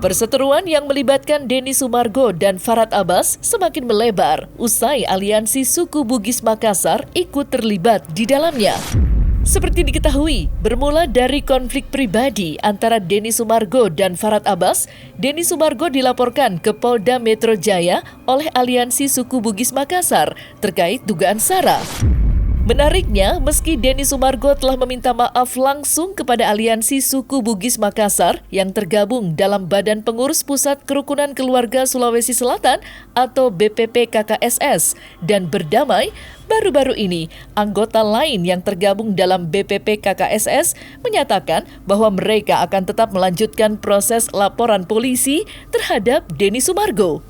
Perseteruan yang melibatkan Denny Sumargo dan Farhad Abbas semakin melebar usai aliansi suku Bugis Makassar ikut terlibat di dalamnya. Seperti diketahui, bermula dari konflik pribadi antara Denny Sumargo dan Farhad Abbas, Denny Sumargo dilaporkan ke Polda Metro Jaya oleh aliansi suku Bugis Makassar terkait dugaan SARA. Menariknya, meski Denny Sumargo telah meminta maaf langsung kepada aliansi suku Bugis Makassar yang tergabung dalam Badan Pengurus Pusat Kerukunan Keluarga Sulawesi Selatan atau BPP KKSS dan berdamai, baru-baru ini anggota lain yang tergabung dalam BPP KKSS menyatakan bahwa mereka akan tetap melanjutkan proses laporan polisi terhadap Denny Sumargo.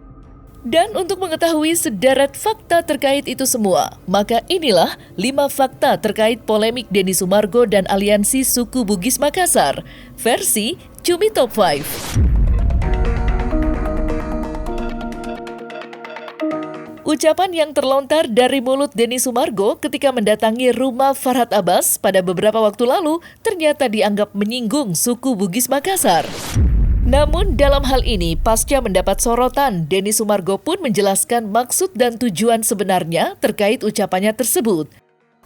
Dan untuk mengetahui sederet fakta terkait itu semua, maka inilah 5 fakta terkait polemik Denny Sumargo dan aliansi suku Bugis Makassar, versi Cumi Top 5. Ucapan yang terlontar dari mulut Denny Sumargo ketika mendatangi rumah Farhad Abbas pada beberapa waktu lalu ternyata dianggap menyinggung suku Bugis Makassar. Namun dalam hal ini, pasca mendapat sorotan, Denny Sumargo pun menjelaskan maksud dan tujuan sebenarnya terkait ucapannya tersebut.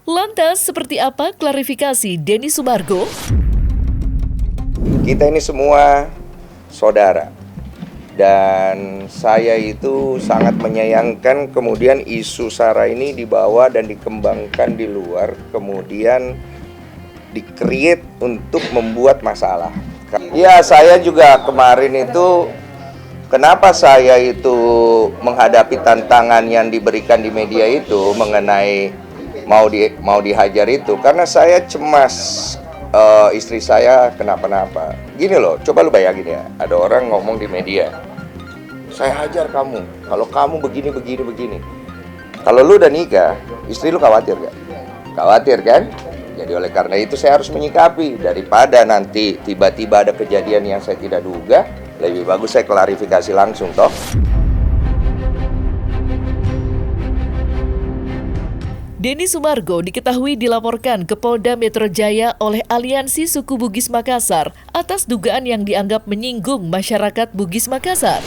Lantas, seperti apa klarifikasi Denny Sumargo? Kita ini semua saudara. Dan saya itu sangat menyayangkan kemudian isu SARA ini dibawa dan dikembangkan di luar, kemudian di-create untuk membuat masalah. Ya, saya juga kemarin itu, kenapa saya itu menghadapi tantangan yang diberikan di media itu mengenai mau dihajar itu, karena saya cemas istri saya kenapa-napa. Gini loh, coba lu bayangin ya, ada orang ngomong di media, saya hajar kamu, kalau kamu begini. Kalau lu udah nikah, istri lu khawatir gak? Khawatir kan? Jadi oleh karena itu saya harus menyikapi, daripada nanti tiba-tiba ada kejadian yang saya tidak duga, lebih bagus saya klarifikasi langsung toh. Denny Sumargo diketahui dilaporkan ke Polda Metro Jaya oleh aliansi suku Bugis Makassar atas dugaan yang dianggap menyinggung masyarakat Bugis Makassar.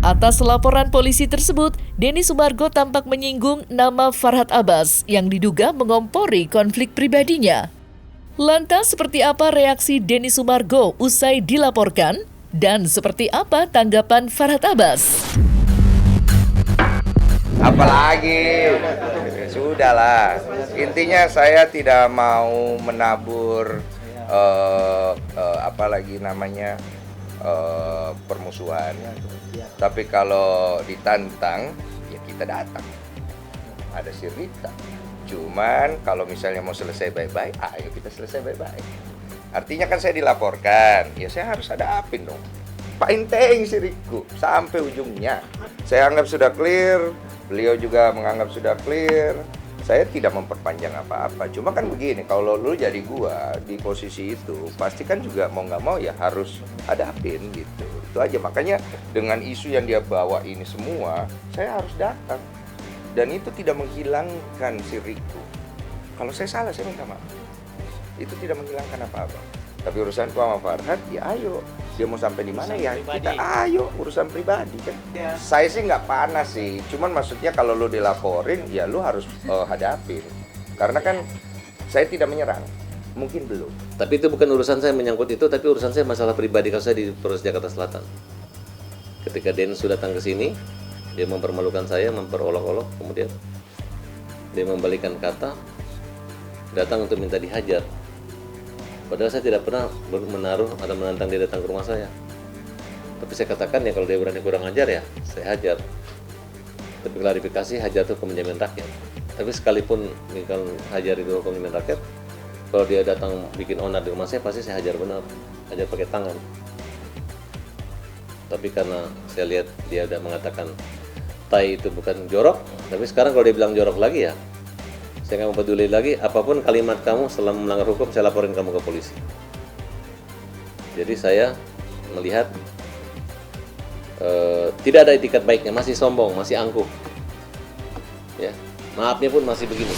Atas laporan polisi tersebut, Denny Sumargo tampak menyinggung nama Farhad Abbas yang diduga mengompori konflik pribadinya. Lantas seperti apa reaksi Denny Sumargo usai dilaporkan? Dan seperti apa tanggapan Farhad Abbas? Apalagi, sudahlah. Intinya saya tidak mau menabur permusuhan. Tapi kalau ditantang, ya kita datang. Ada cerita. Cuman kalau misalnya mau selesai baik-baik, ayo kita selesai baik-baik. Artinya kan saya dilaporkan, ya saya harus hadapin dong. Painteng siriku sampai ujungnya. Saya anggap sudah clear, beliau juga menganggap sudah clear. Saya tidak memperpanjang apa-apa. Cuma kan begini, kalau lu jadi gua di posisi itu, pasti kan juga mau nggak mau ya harus hadapin gitu. Itu aja, makanya dengan isu yang dia bawa ini semua, saya harus datang. Dan itu tidak menghilangkan si Riku. Kalau saya salah, saya minta maaf. Itu tidak menghilangkan apa-apa. Tapi urusanku sama Farhad, ya ayo. Dia mau sampai di mana ya kita ayo, urusan pribadi kan. Ya. Saya sih nggak panas sih, cuman maksudnya kalau lu dilaporin, ya lu harus hadapin. Karena kan saya tidak menyerang, mungkin belum. Tapi itu bukan urusan saya menyangkut itu, tapi urusan saya masalah pribadi kalau saya di Polres Jakarta Selatan. Ketika Densus datang ke sini, dia mempermalukan saya, memperolok-olok, kemudian dia membalikan kata, datang untuk minta dihajar. Padahal saya tidak pernah menaruh atau menantang dia datang ke rumah saya. Tapi saya katakan ya kalau dia berani kurang ajar ya saya hajar. Tapi klarifikasi hajar itu hukum menjamin rakyat. Tapi sekalipun kalau hajar itu hukum menjamin rakyat, kalau dia datang bikin onar di rumah saya pasti saya hajar benar, hajar pakai tangan. Tapi karena saya lihat dia udah mengatakan tai itu bukan jorok, tapi sekarang kalau dia bilang jorok lagi ya saya nggak peduli lagi, apapun kalimat kamu setelah melanggar hukum, saya laporin kamu ke polisi. Jadi saya melihat tidak ada etikat baiknya, masih sombong, masih angkuh. Ya, maafnya pun masih begini.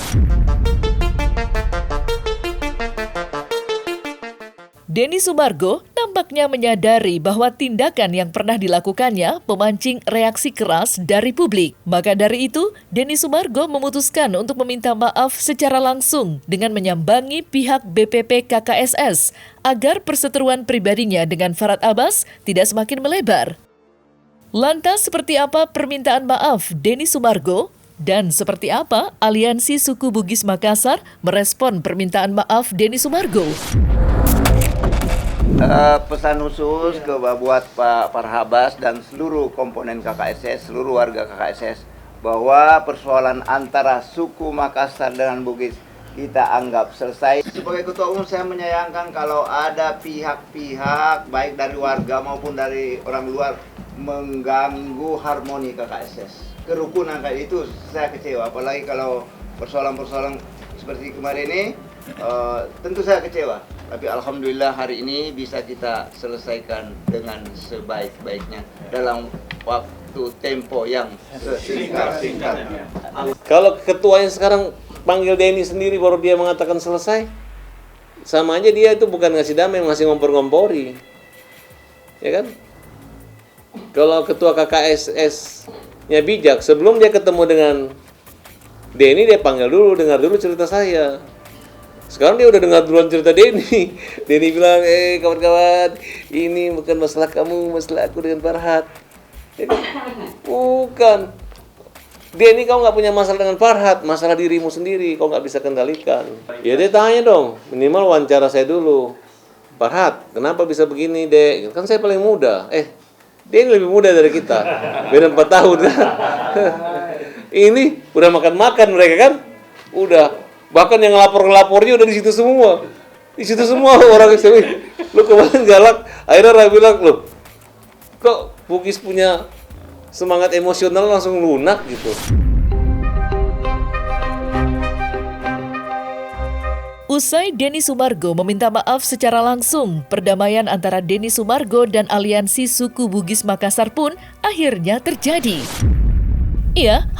Denny Sumargo nampak pihaknya menyadari bahwa tindakan yang pernah dilakukannya memancing reaksi keras dari publik. Maka dari itu, Denny Sumargo memutuskan untuk meminta maaf secara langsung dengan menyambangi pihak BPP KKSS agar perseteruan pribadinya dengan Farhad Abbas tidak semakin melebar. Lantas seperti apa permintaan maaf Denny Sumargo? Dan seperti apa Aliansi Suku Bugis Makassar merespon permintaan maaf Denny Sumargo? Pesan khusus buat Pak Farhad Abbas dan seluruh komponen KKSS, seluruh warga KKSS, bahwa persoalan antara suku Makassar dengan Bugis kita anggap selesai. Sebagai ketua umum saya menyayangkan kalau ada pihak-pihak baik dari warga maupun dari orang luar mengganggu harmoni KKSS. Kerukunan kayak itu saya kecewa, apalagi kalau persoalan-persoalan seperti kemarin ini, tentu saya kecewa. Tapi alhamdulillah hari ini bisa kita selesaikan dengan sebaik-baiknya dalam waktu tempo yang sesingkat-singkatnya. Kalau ketuanya sekarang panggil Denny sendiri baru dia mengatakan selesai, sama aja dia itu bukan ngasih damai, masih ngompor-ngompori. Ya kan? Kalau ketua KKSS-nya bijak, sebelum dia ketemu dengan Denny, dia panggil dulu, dengar dulu cerita saya. Sekarang dia udah dengar duluan cerita Denny. Denny bilang, kawan-kawan, ini bukan masalah kamu, masalah aku dengan Farhad. Ya kan? Bukan. Denny, kau nggak punya masalah dengan Farhad, masalah dirimu sendiri, kau nggak bisa kendalikan. Ya dia tanya dong, minimal wawancara saya dulu. Farhad, kenapa bisa begini, Dek? Kan saya paling muda. Denny lebih muda dari kita, beda 4 tahun kan. Ini udah makan-makan mereka kan, udah. Bahkan yang ngelapor-ngelapornya udah di situ semua. Di situ semua orang itu. Lu kemarin galak, akhirnya Rai bilang, "Loh, kok Bugis punya semangat emosional langsung lunak gitu." Usai Denny Sumargo meminta maaf secara langsung, perdamaian antara Denny Sumargo dan Aliansi Suku Bugis Makassar pun akhirnya terjadi.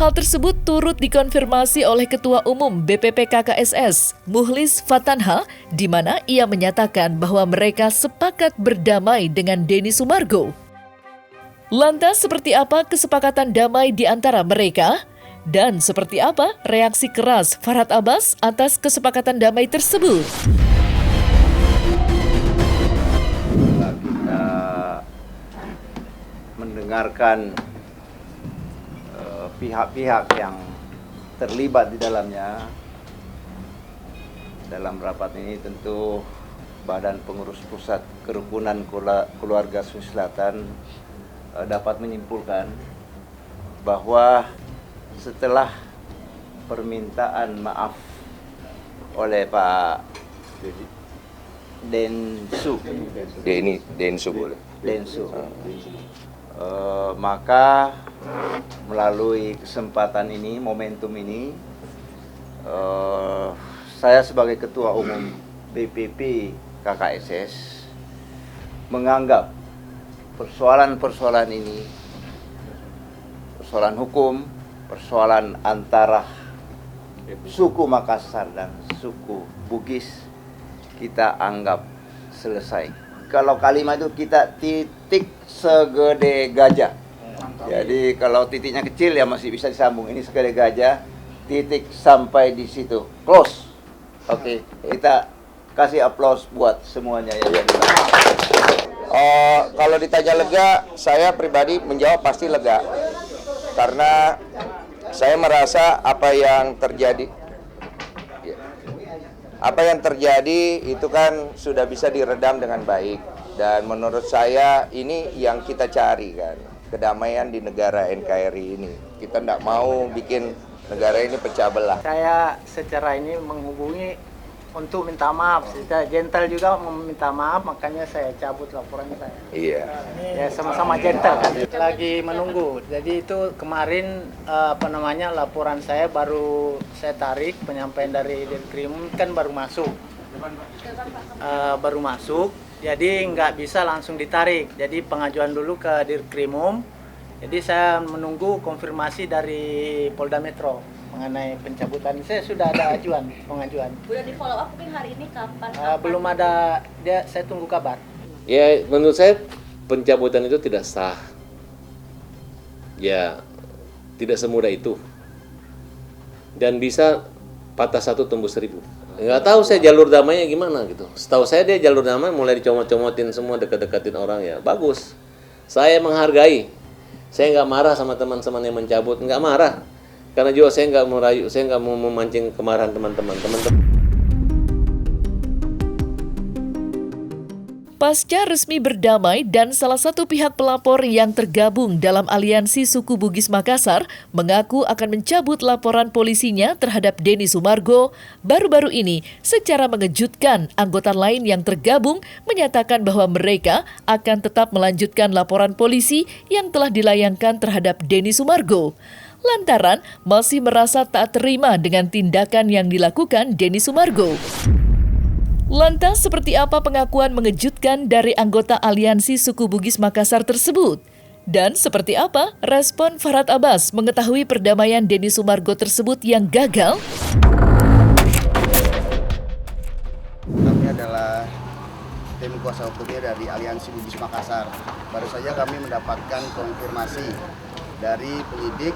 Hal tersebut turut dikonfirmasi oleh Ketua Umum BPP KKSS, Muhlis Fatanha, di mana ia menyatakan bahwa mereka sepakat berdamai dengan Denny Sumargo. Lantas seperti apa kesepakatan damai di antara mereka? Dan seperti apa reaksi keras Farhad Abbas atas kesepakatan damai tersebut? Kita mendengarkan pihak-pihak yang terlibat di dalamnya. Dalam rapat ini tentu Badan Pengurus Pusat Kerukunan Keluarga Sulawesi Selatan dapat menyimpulkan bahwa setelah permintaan maaf oleh Pak Densu, maka melalui kesempatan ini, momentum ini, saya sebagai Ketua Umum BPP KKSS menganggap persoalan-persoalan ini, persoalan hukum, persoalan antara suku Makassar dan suku Bugis, kita anggap selesai. Kalau kalimat itu kita titik segede gajah. Jadi kalau titiknya kecil ya masih bisa disambung. Ini segede gajah, titik sampai di situ. Close. Oke, kita kasih aplaus buat semuanya ya. Kalau ditanya lega, saya pribadi menjawab pasti lega. Karena saya merasa apa yang terjadi itu kan sudah bisa diredam dengan baik. Dan menurut saya ini yang kita cari kan, kedamaian di negara NKRI ini. Kita tidak mau bikin negara ini pecah belah. Saya secara ini menghubungi untuk minta maaf, saya gentle juga meminta maaf, makanya saya cabut laporan saya. Iya. Ya sama-sama gentle kan. Lagi menunggu. Jadi itu kemarin laporan saya baru saya tarik, penyampaian dari Dirkrim kan baru masuk. Jadi nggak bisa langsung ditarik. Jadi pengajuan dulu ke Dirkrimum. Jadi saya menunggu konfirmasi dari Polda Metro mengenai pencabutan. Saya sudah ada pengajuan. Udah di follow up mungkin hari ini kapan? Belum ada, saya tunggu kabar. Ya, menurut saya pencabutan itu tidak sah. Ya, tidak semudah itu. Dan bisa patah satu tumbuh seribu. Nggak tahu saya jalur damainya gimana gitu. Setahu saya dia jalur damai mulai dicomot-comotin semua, dekat-dekatin orang ya. Bagus. Saya menghargai. Saya nggak marah sama teman-teman yang mencabut, nggak marah. Karena juga saya nggak merayu, saya nggak mau memancing kemarahan teman-teman. Pasca resmi berdamai dan salah satu pihak pelapor yang tergabung dalam aliansi suku Bugis Makassar mengaku akan mencabut laporan polisinya terhadap Denny Sumargo, baru-baru ini secara mengejutkan anggota lain yang tergabung menyatakan bahwa mereka akan tetap melanjutkan laporan polisi yang telah dilayangkan terhadap Denny Sumargo. Lantaran masih merasa tak terima dengan tindakan yang dilakukan Denny Sumargo. Lantas seperti apa pengakuan mengejutkan dari anggota aliansi suku Bugis Makassar tersebut? Dan seperti apa respon Farhat Abbas mengetahui perdamaian Denny Sumargo tersebut yang gagal? Kami adalah tim kuasa hukumnya dari aliansi Bugis Makassar. Baru saja kami mendapatkan konfirmasi dari penyidik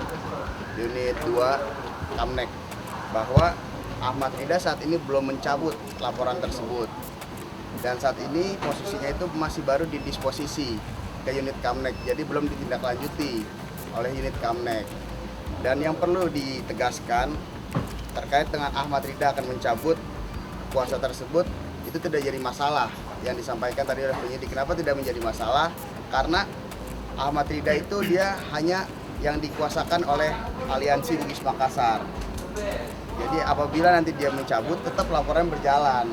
unit 2 Kamnek bahwa Ahmad Rida saat ini belum mencabut laporan tersebut, dan saat ini posisinya itu masih baru didisposisi ke unit Kamnek, jadi belum ditindaklanjuti oleh unit Kamnek. Dan yang perlu ditegaskan terkait dengan Ahmad Rida akan mencabut kuasa tersebut, itu tidak jadi masalah yang disampaikan tadi oleh penyidik. Kenapa tidak menjadi masalah? Karena Ahmad Rida itu dia hanya yang dikuasakan oleh aliansi Bugis Makassar. Jadi apabila nanti dia mencabut, tetap laporan berjalan.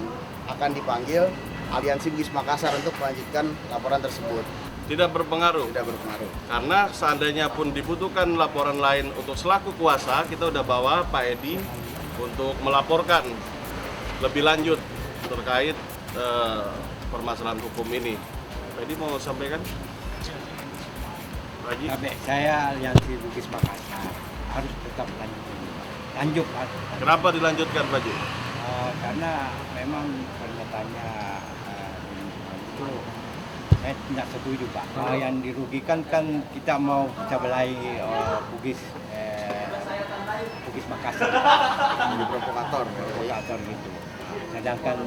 Akan dipanggil aliansi Bugis Makassar untuk melanjutkan laporan tersebut. Tidak berpengaruh. Tidak berpengaruh. Karena seandainya pun dibutuhkan laporan lain untuk selaku kuasa, kita udah bawa Pak Edi untuk melaporkan lebih lanjut terkait permasalahan hukum ini. Pak Edi mau sampaikan? Haji? Saya aliansi Bugis Makassar harus tetap lanjut. Kenapa dilanjutkan Pak Haji? Karena memang pernyataannya itu saya tidak setuju Pak. Yang dirugikan kan kita mau pecah belah Bugis Makassar. Menjadi provokator gitu. Sedangkan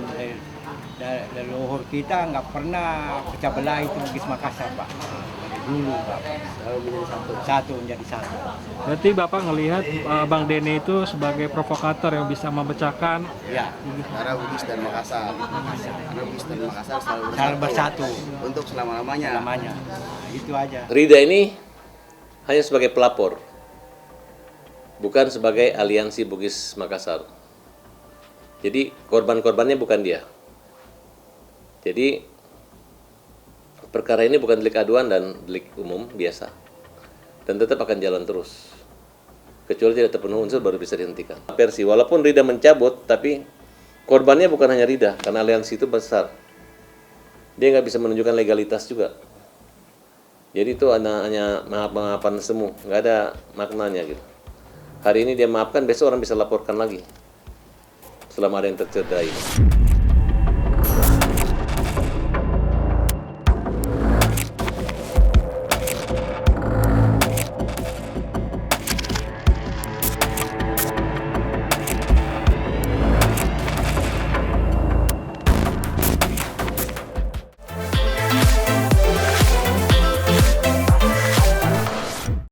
leluhur kita nggak pernah pecah belah itu Bugis Makassar Pak. Dari dulu Pak. Menjadi satu. Berarti Bapak ngelihat Bang Denny itu sebagai provokator yang bisa memecahkan Ya. antara Bugis dan Makassar. Karena Bugis dan Makassar Selalu bersatu untuk selama-lamanya. namanya. Itu aja. Rida ini hanya sebagai pelapor, bukan sebagai aliansi Bugis Makassar. Jadi korban-korbannya bukan dia. Jadi perkara ini bukan delik aduan dan delik umum biasa, dan tetap akan jalan terus. Kecuali tidak terpenuhi unsur baru bisa dihentikan. Versi, walaupun Rida mencabut, tapi korbannya bukan hanya Rida, karena aliansi itu besar. Dia nggak bisa menunjukkan legalitas juga. Jadi itu hanya maaf-maafan semu, nggak ada maknanya gitu. Hari ini dia maafkan, besok orang bisa laporkan lagi selama ada yang tercederai.